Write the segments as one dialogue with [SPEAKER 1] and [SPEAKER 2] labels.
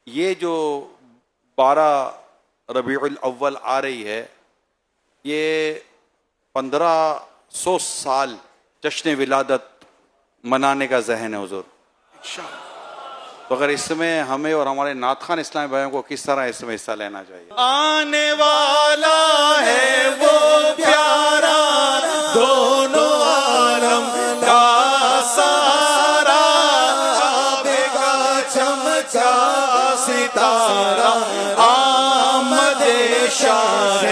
[SPEAKER 1] یہ جو 12 ربیع الاول آ رہی ہے، یہ 1500 سال جشن ولادت منانے کا ذہن ہے حضور. تو اگر اس میں ہمیں اور ہمارے نعت خوان اسلامی بھائیوں کو کس طرح اس میں حصہ لینا چاہیے؟
[SPEAKER 2] آنے والا ہے وہ پیارا، دونوں عالم کا سارا، کعبے کا چمکا ستارہ، آمد شاہ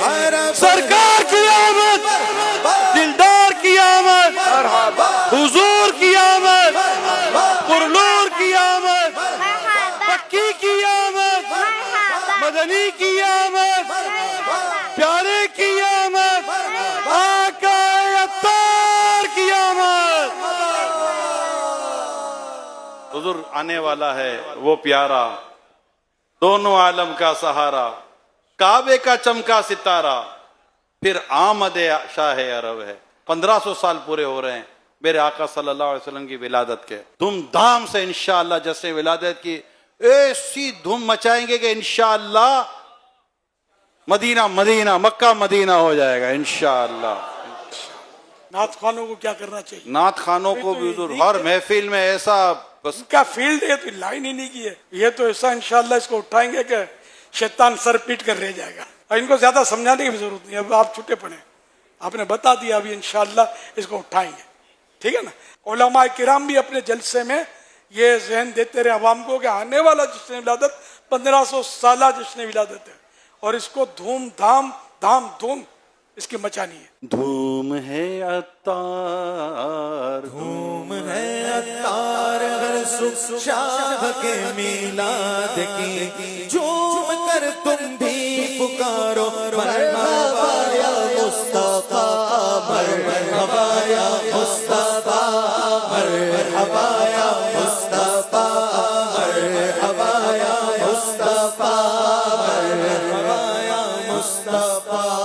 [SPEAKER 2] عرب،
[SPEAKER 1] سرکار کی آمد، دلدار کی آمد، حضور کی آمد، پرنور کی آمد، پکی کی آمد، مدنی کی آمد، پیارے کی آمد، آقا عطار کی آمد. حضور آنے والا ہے وہ پیارا، دونوں عالم کا سہارا، کعبے کا چمکا ستارہ، پھر آمد شاہ عرب ہے. 1500 سال پورے ہو رہے ہیں میرے آقا صلی اللہ علیہ وسلم کی ولادت کے. دھوم دھام سے انشاءاللہ جشن ولادت کی ایسی دھوم مچائیں گے کہ انشاءاللہ مدینہ مدینہ مکہ مدینہ ہو جائے گا انشاءاللہ.
[SPEAKER 3] نعت خوانوں کو کیا کرنا چاہیے؟
[SPEAKER 1] نعت خانوں کو بھی حضور ہر محفل میں ایسا بس
[SPEAKER 3] کیا فیلڈ ہے، تو لائن ہی نہیں کی ہے. یہ تو ایسا انشاءاللہ اس کو اٹھائیں گے کہ شیطان سر پیٹ کر رہ جائے گا. اور ان کو زیادہ سمجھانے کی بھی ضرورت نہیں، اب آپ چھوٹے پڑے، آپ نے بتا دیا، ابھی انشاءاللہ اس کو اٹھائیں گے. ٹھیک ہے نا. علماء کرام بھی اپنے جلسے میں یہ ذہن دیتے رہے عوام کو کہ آنے والا جشن ولادت 1500 سالہ جشن ولادت ہے، اور اس کو دھوم دھام دھام دھوم اس کی مچانی ہے.
[SPEAKER 1] دھوم ہے عطار،
[SPEAKER 2] دھوم ہے عطار ہر سکھ شاہ کے میلاد کی، جھوم کر تم بھی پکارو مرحبا یا مصطفیٰ، مرحبا یا مصطفیٰ، مرحبا یا مصطفیٰ، مرحبا یا مصطفیٰ، مرحبا یا مصطفیٰ.